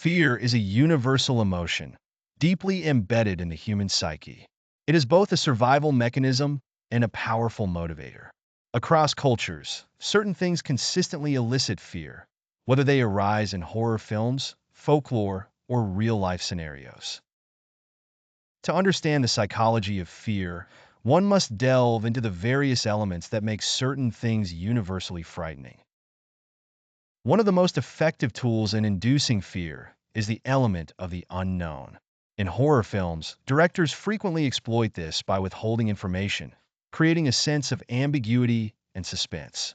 Fear is a universal emotion, deeply embedded in the human psyche. It is both a survival mechanism and a powerful motivator. Across cultures, certain things consistently elicit fear, whether they arise in horror films, folklore, or real-life scenarios. To understand the psychology of fear, one must delve into the various elements that make certain things universally frightening. One of the most effective tools in inducing fear is the element of the unknown. In horror films, directors frequently exploit this by withholding information, creating a sense of ambiguity and suspense.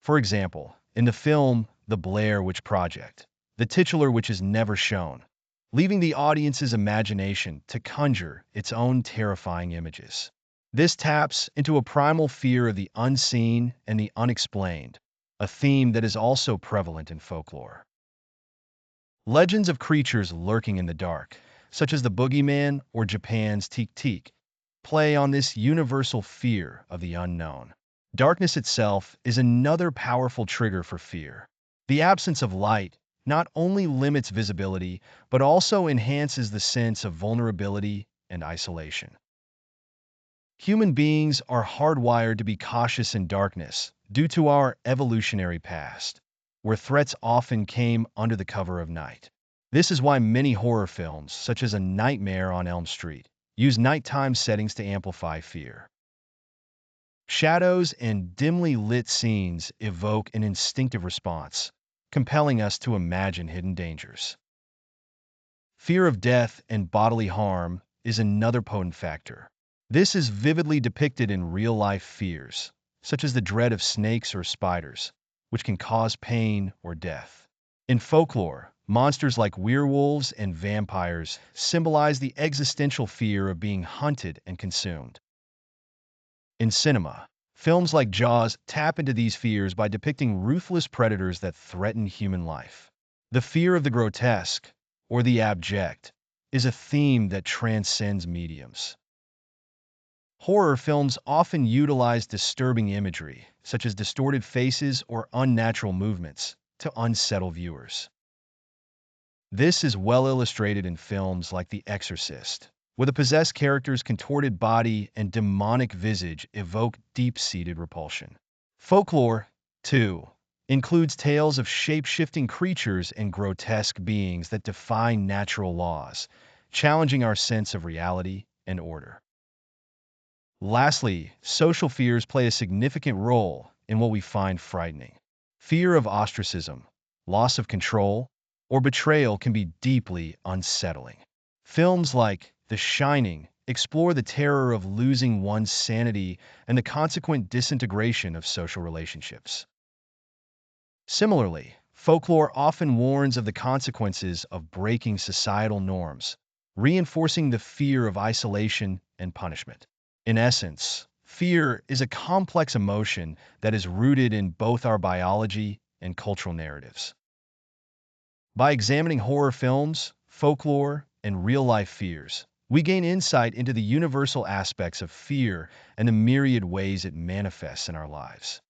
For example, in the film The Blair Witch Project, the titular witch is never shown, leaving the audience's imagination to conjure its own terrifying images. This taps into a primal fear of the unseen and the unexplained, a theme that is also prevalent in folklore. Legends of creatures lurking in the dark, such as the boogeyman or Japan's teak-teak, play on this universal fear of the unknown. Darkness itself is another powerful trigger for fear. The absence of light not only limits visibility, but also enhances the sense of vulnerability and isolation. Human beings are hardwired to be cautious in darkness due to our evolutionary past, where threats often came under the cover of night. This is why many horror films, such as A Nightmare on Elm Street, use nighttime settings to amplify fear. Shadows and dimly lit scenes evoke an instinctive response, compelling us to imagine hidden dangers. Fear of death and bodily harm is another potent factor. This is vividly depicted in real-life fears, such as the dread of snakes or spiders, which can cause pain or death. In folklore, monsters like werewolves and vampires symbolize the existential fear of being hunted and consumed. In cinema, films like Jaws tap into these fears by depicting ruthless predators that threaten human life. The fear of the grotesque, or the abject, is a theme that transcends mediums. Horror films often utilize disturbing imagery, such as distorted faces or unnatural movements, to unsettle viewers. This is well illustrated in films like The Exorcist, where the possessed character's contorted body and demonic visage evoke deep-seated repulsion. Folklore, too, includes tales of shape-shifting creatures and grotesque beings that defy natural laws, challenging our sense of reality and order. Lastly, social fears play a significant role in what we find frightening. Fear of ostracism, loss of control, or betrayal can be deeply unsettling. Films like The Shining explore the terror of losing one's sanity and the consequent disintegration of social relationships. Similarly, folklore often warns of the consequences of breaking societal norms, reinforcing the fear of isolation and punishment. In essence, fear is a complex emotion that is rooted in both our biology and cultural narratives. By examining horror films, folklore, and real-life fears, we gain insight into the universal aspects of fear and the myriad ways it manifests in our lives.